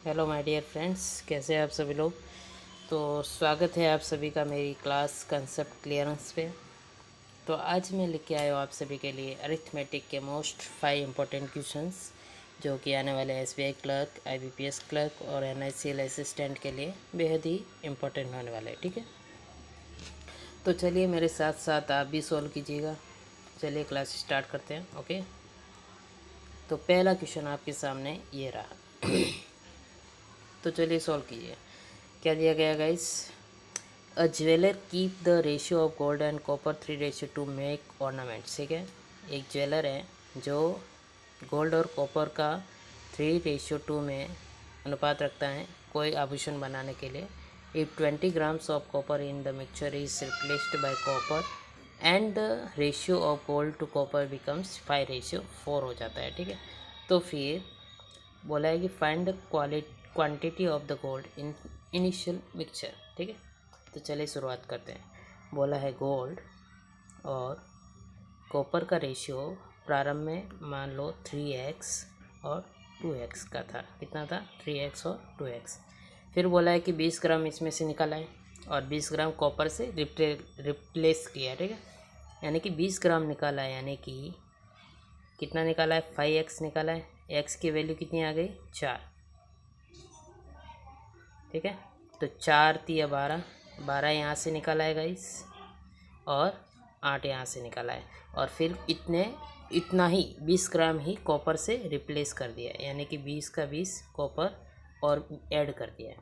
Hello my dear friends, कैसे हैं आप सभी लोग। तो स्वागत है आप सभी का मेरी क्लास कंसेप्ट क्लियरेंस पे। तो आज मैं लेके आया हूँ आप सभी के लिए अरिथमेटिक के मोस्ट 5 इम्पोर्टेंट क्वेश्चंस जो कि आने वाले एसबीआई क्लर्क, आईबीपीएस क्लर्क और एनआईसीएल असिस्टेंट के लिए बेहद ही इम्पोर्टेंट होने वाले हैं। ठीक है, तो चलिए मेरे साथ साथ आप भी सॉल्व कीजिएगा। चलिए क्लास स्टार्ट करते हैं। ओके, तो पहला क्वेश्चन आपके सामने ये रहा। तो चलिए सॉल्व कीजिए। क्या दिया गया guys? A jeweller keep the ratio of gold and copper 3 to make ornaments. ठीक है, एक ज्वेलर है जो गोल्ड और कॉपर का 3:2 में अनुपात रखता है कोई आभूषण बनाने के लिए। If 20 grams of copper in the mixture is replaced by copper and the ratio of gold to copper becomes 5:4 हो जाता है। ठीक है, तो फिर बोला है कि find the quantity of the gold in initial mixture. ठीक है, तो चलिए शुरुआत करते हैं। बोला है गोल्ड और कॉपर का रेशियो प्रारंभ में मान लो 3x और 2x का था। कितना था? 3x और 2x। फिर बोला है कि 20 ग्राम इसमें से निकाला है और 20 ग्राम कॉपर से रिप्लेस किया। ठीक है, यानी कि 20 ग्राम निकाला है, यानी कि कितना निकाला है? 5x निकाला है। x की वैल्यू कितनी आ गई? 4। ठीक है, तो 4 तिया 12, 12 यहाँ से निकाला है गाइस और 8 यहाँ से निकाला है और फिर इतना ही 20 ग्राम ही कॉपर से रिप्लेस कर दिया है, यानी कि 20 का 20 कॉपर और ऐड कर दिया है।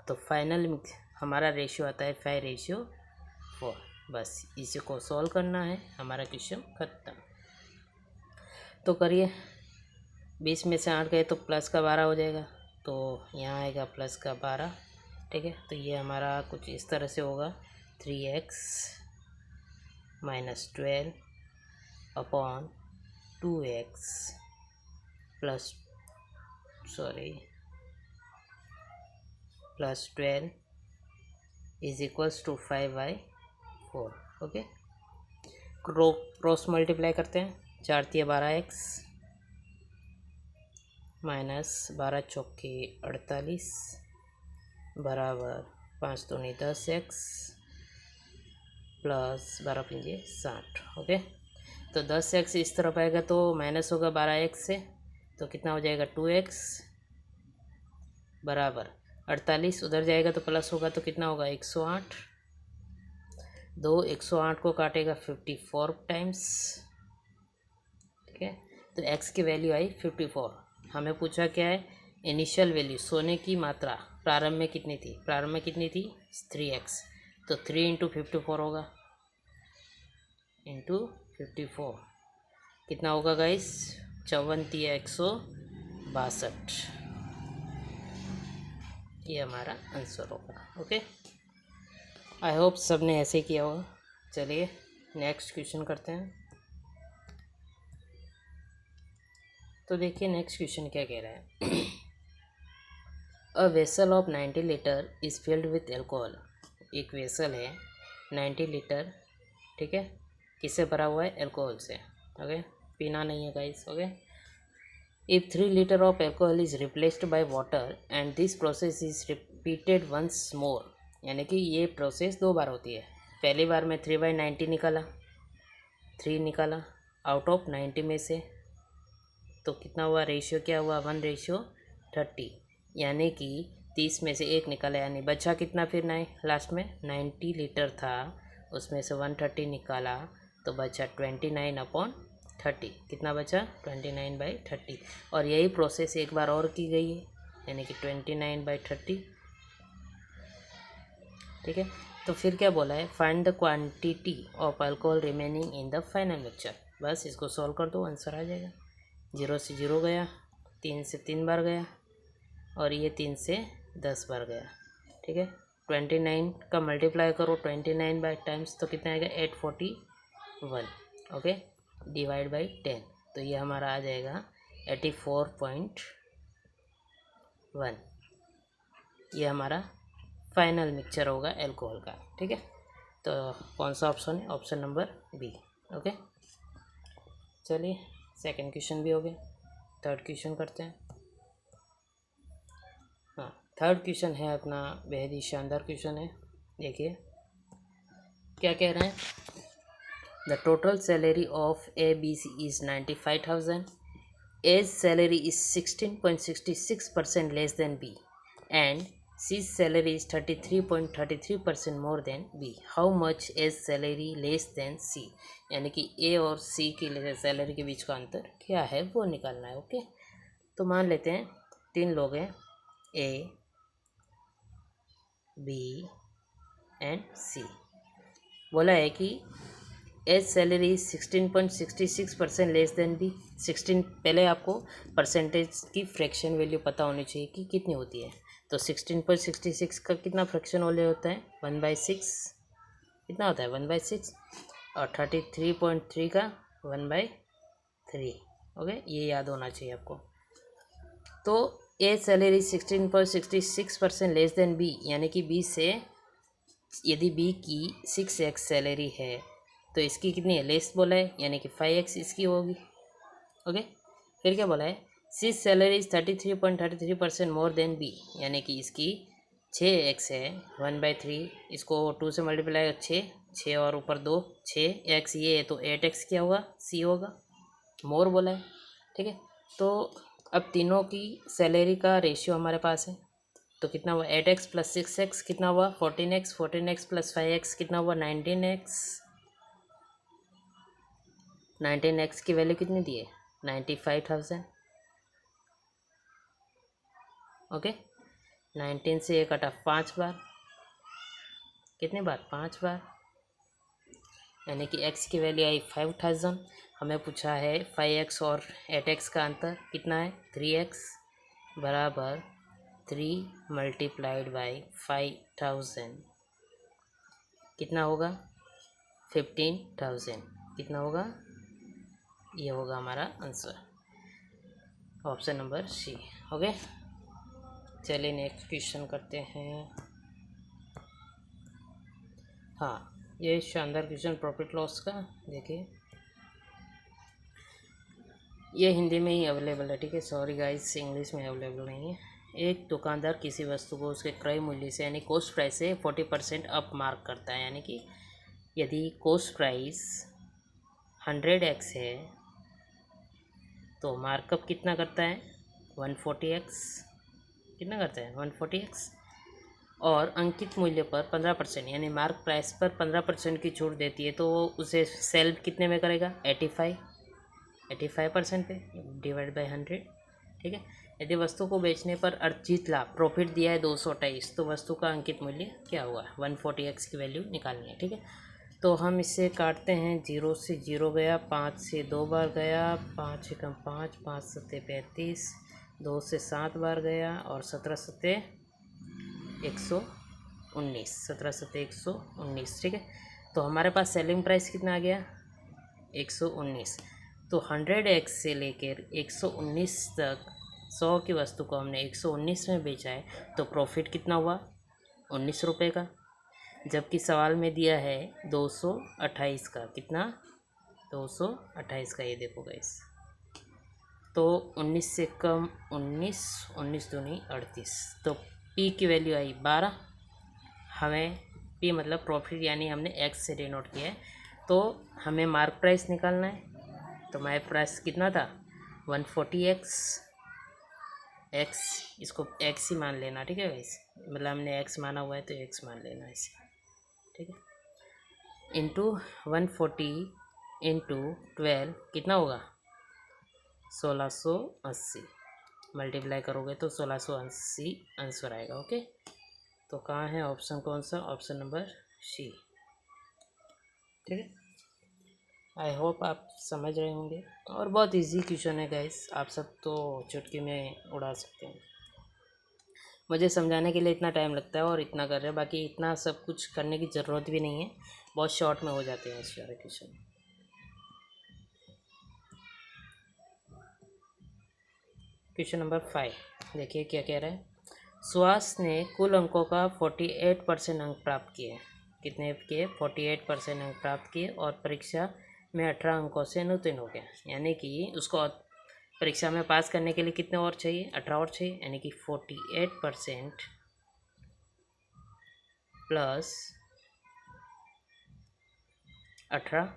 तो फाइनल हमारा रेशियो आता है 5:4। बस इसी को सॉल्व करना है, हमारा क्वेश्चन खत्म। तो करिए, 20 में से 8 गए तो प्लस का 12 हो जाएगा, तो यहाँ आएगा प्लस का 12। ठीक है, तो ये हमारा कुछ इस तरह से होगा 3x - 12 upon 2x plus 12 is equals to 5/4। Okay, cross multiply करते हैं। 4 तिया 12x माइनस 12 चौके 48 बराबर 5 दूनी 10x प्लस 12 पंजे 60। ओके, तो 10x इस तरफ आएगा तो माइनस होगा 12x से, तो कितना हो जाएगा? 2x बराबर 48 उधर जाएगा तो प्लस होगा, तो कितना होगा? 108। 108 को काटेगा 54 टाइम्स। ठीक है, तो x की वैल्यू आई 54। हमें पूछा क्या है? इनिशियल वैल्यू, सोने की मात्रा प्रारंभ में कितनी थी? प्रारंभ में कितनी थी? 3x, तो 3 × 54 होगा, इंटू 54 कितना होगा गाइस? 54 तिया 162। ये हमारा आंसर होगा। ओके, आई होप सब ने ऐसे किया होगा। चलिए नेक्स्ट क्वेश्चन करते हैं। तो देखिए नेक्स्ट क्वेश्चन क्या कह रहा है। A vessel of 90 litre is filled with alcohol. एक वेसल है 90 लीटर, ठीक है, किससे भरा हुआ है? एल्कोहल से। ओके, पीना नहीं है guys. Okay, if 3 litres of alcohol is replaced by water and this process is repeated once more, यानी कि ये प्रोसेस 2 बार होती है। पहली बार में 3/90 निकाला, 3 निकाला आउट ऑफ 90 में से, तो कितना हुआ? रेशियो क्या हुआ? 1:30, यानी कि 30 में से 1 निकाला, यानी बचा कितना? फिर नहीं, लास्ट में 90 लीटर था, उसमें से 130 निकाला तो बचा 29/30। कितना बचा? 29/30। और यही प्रोसेस एक बार और की गई है, यानी कि 29/30। ठीक है, तो फिर क्या बोला है? Find the quantity of alcohol remaining in the final mixture. बस इसको सॉल्व कर दो, आंसर आ जाएगा। 0 से 0 गया, 3 से 3 बार गया और ये 3 से 10 बार गया। ठीक है, 29 का मल्टीप्लाई करो 29 बाई टाइम्स, तो कितना आएगा? 841। ओके, डिवाइड बाई 10, तो ये हमारा आ जाएगा 84.1। ये हमारा फाइनल मिक्सचर होगा एल्कोहल का। ठीक है, तो कौन सा ऑप्शन है? Option number B. ओके, चलिए सेकंड क्वेश्चन भी हो गया, थर्ड क्वेश्चन करते हैं। थर्ड क्वेश्चन है अपना, बेहद ही शानदार क्वेश्चन है। देखिए क्या कह रहे हैं। The total salary of A B C is 95,000. A's salary is 16.66% less than B, and C's salary is 33.33% more than B. How much A's salary less than C? यानी कि A और C की सैलरी के बीच का अंतर क्या है वो निकालना है। ओके, तो मान लेते हैं 3 लोग हैं, A, B एंड C। बोला है कि A's salary 16.66% less than B. 16 पहले आपको परसेंटेज की फ्रैक्शन वैल्यू पता होनी चाहिए कि कितनी होती है। तो 16.66 का कितना फ्रैक्शन वैल्यू होता है 1/6, कितना होता है 1/6, और 33.3 का 1/3। ओके, ये याद होना चाहिए आपको। तो A's salary 16.66% less than B, यानी कि बी से यदि बी की 6x सैलरी है तो इसकी कितनी है, लेस बोला है, यानी कि 5x इसकी होगी। ओके, फिर क्या बोला है, C salary is 33.33% more than B, यानी कि इसकी 6x है 1/3, इसको 2 से मल्टीप्लाई 6 और ऊपर 2, 6x ये है तो 8x क्या होगा, सी होगा, मोर बोला है। ठीक है, तो अब तीनों की सैलरी का रेशियो हमारे पास है, तो कितना हुआ 8x प्लस 6x कितना हुआ 14x, 14x प्लस 5x कितना हुआ 19x। 19x की वैल्यू कितनी दी है 95,000। ओके, 19 से ये कटा 5 बार, कितनी बार 5 बार, यानी कि x की वैल्यू आई 5,000। हमें पूछा है 5x और 8x का अंतर कितना है 3x, बराबर 3 मल्टीप्लाइड बाई 5,000 कितना होगा 15,000, कितना होगा, ये होगा हमारा answer, option number C. Okay, चलिए नेक्स्ट क्वेश्चन करते हैं। हाँ, ये शानदार क्वेश्चन प्रॉफिट लॉस का। देखिए ये हिंदी में ही अवेलेबल है, ठीक है, सॉरी गाइस इंग्लिश में अवेलेबल नहीं है। एक दुकानदार किसी वस्तु को उसके क्रय मूल्य से यानी कॉस्ट प्राइस से 40% अप मार्क करता है, यानी कि यदि कॉस्ट प्राइस 100x है तो मार्कअप कितना करता है 140x, कितना करता है 140x, और अंकित मूल्य पर 15% यानी मार्क प्राइस पर 15% की छूट देती है, तो वो उसे सेल कितने में करेगा 85% पे डिवाइड बाई 100। ठीक है, यदि वस्तु को बेचने पर अर्जित लाभ प्रॉफिट दिया है 228, तो वस्तु का अंकित मूल्य क्या होगा 140x की वैल्यू निकालनी है। ठीक है, तो हम इसे काटते हैं, 0 से 0 गया, 5 से 2 बार गया, 5 एकम 5, 5 सत्ते 35, 2 से 7 बार गया, और 17 सत्ते 119, 17 सत्ते 119। ठीक है, तो हमारे पास सेलिंग प्राइस कितना आ गया 119। तो 100x से लेकर 119 तक 100 की वस्तु को हमने 119 में बेचा है, तो प्रॉफिट कितना हुआ 19 रुपये का, जबकि सवाल में दिया है 228 का, कितना 228 का, ये देखो गाइस, तो 19 से कम 19, 19 दूनी 38, तो P की वैल्यू आई 12। हमें P मतलब प्रॉफिट, यानी हमने x से डिनोट किया है, तो हमें मार्क प्राइस निकालना है, तो मार्क प्राइस कितना था 140x, x इसको x ही मान लेना, ठीक है गाइस, मतलब हमने x माना हुआ है तो x मान लेना इसे, ठीक है, इंटू 140 इंटू 12 कितना होगा 1680, मल्टीप्लाई करोगे तो 1680 आंसर आएगा। ओके, तो कहाँ है ऑप्शन, कौन सा, ऑप्शन नंबर सी। ठीक है, आई होप आप समझ रहे होंगे, और बहुत इजी क्वेश्चन है गाइस, आप सब तो चुटकी में उड़ा सकते हैं। मुझे समझाने के लिए इतना टाइम लगता है और इतना कर रहे हैं, बाकी इतना सब कुछ करने की ज़रूरत भी नहीं है, बहुत शॉर्ट में हो जाते हैं सारे क्वेश्चन। क्वेश्चन नंबर 5 देखिए क्या कह रहा है। सुहास ने कुल अंकों का 48% अंक प्राप्त किए, कितने किए 48% अंक प्राप्त किए, और परीक्षा में 18 अंकों से अनुत्तीर्ण हो गया, यानी कि उसको परीक्षा में पास करने के लिए कितने और चाहिए, 18 और चाहिए, यानी कि 48% प्लस 18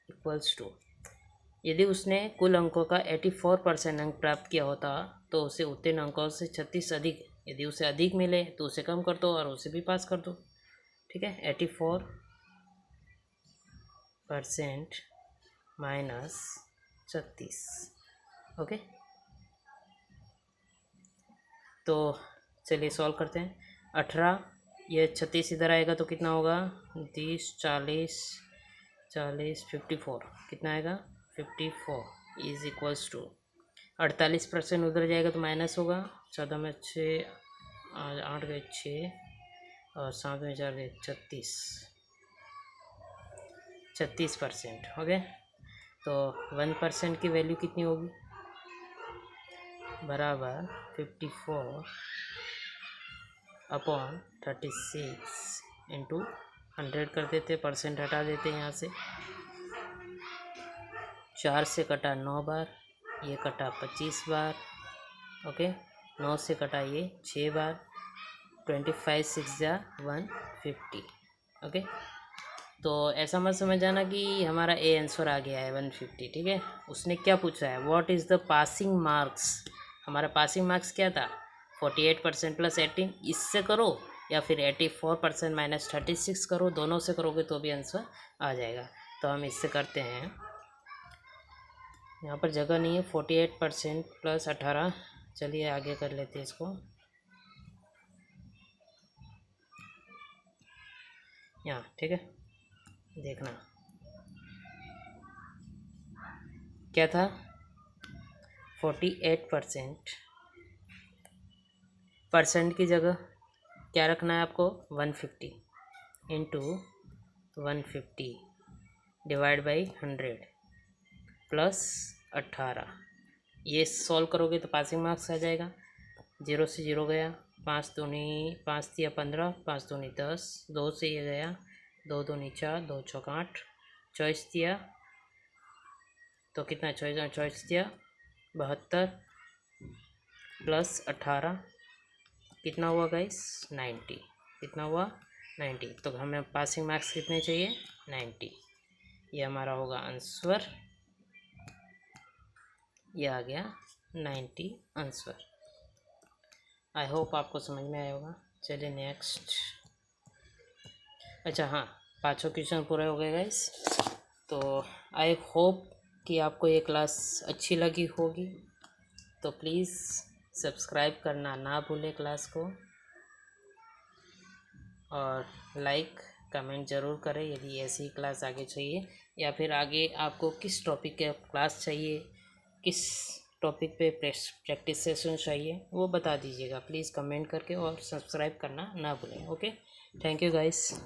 इक्वल्स टू, यदि उसने कुल अंकों का 84% अंक प्राप्त किया होता तो उसे उत्तीर्ण अंकों से 36 अधिक, यदि उसे अधिक मिले तो उसे कम कर दो और उसे भी पास कर दो। ठीक है, 84% माइनस 36। ओके, तो चलिए सॉल्व करते हैं। 18, ये 36 इधर आएगा तो कितना होगा, 30, 40, 54, कितना आएगा 54 इज इक्वल्स टू 48% उधर जाएगा तो माइनस होगा, 14 में 6, 8 गए 6 और 7 में 4 गए 36%। ओके, तो 1% की वैल्यू कितनी होगी, बराबर 54 अपॉन 36 इंटू 100 कर देते, परसेंट हटा देते हैं यहाँ से। 4 से कटा 9 बार, ये कटा 25 बार। ओके, 9 से कटा ये 6 बार, 25 6 जा 150। ओके, तो ऐसा मत समझ जाना कि हमारा ए आंसर आ गया है 150। ठीक है, उसने क्या पूछा है, what is the passing marks. हमारा पासिंग मार्क्स क्या था, 48% प्लस 18, इससे करो या फिर 84% माइनस 36 करो, दोनों से करोगे तो भी आंसर आ जाएगा। तो हम इससे करते हैं, यहाँ पर जगह नहीं है, 48% प्लस 18, चलिए आगे कर लेते हैं इसको। यहाँ ठीक है, देखना क्या था, 48% परसेंट की जगह क्या रखना है आपको, 150 इंटू 150 डिवाइड बाई 100 प्लस 18। ये सॉल्व करोगे तो पासिंग मार्क्स आ जाएगा। 0 से 0 गया, 5 दूनी 5 दिया 15, 5 दूनी 10, 2 से ये गया, 2 दूनी 4, 2 चौक 8, 24 दिया तो कितना, 24 दिया 72 प्लस 18 कितना हुआ गाइस, 90। कितना हुआ, 90। तो हमें पासिंग मार्क्स कितने चाहिए, 90। ये हमारा होगा आंसर, ये आ गया 90 आंसर। आई होप आपको समझ में आया होगा। चलिए नेक्स्ट, अच्छा हाँ, 5 क्वेश्चन पूरे हो गए गाइस। तो आई होप कि आपको ये क्लास अच्छी लगी होगी, तो प्लीज़ सब्सक्राइब करना ना भूलें क्लास को, और लाइक कमेंट ज़रूर करें यदि ऐसी ही क्लास आगे चाहिए, या फिर आगे आपको किस टॉपिक के क्लास चाहिए, किस टॉपिक पे प्रैक्टिस सेशन चाहिए, वो बता दीजिएगा प्लीज़ कमेंट करके, और सब्सक्राइब करना ना भूलें। Okay, thank you guys.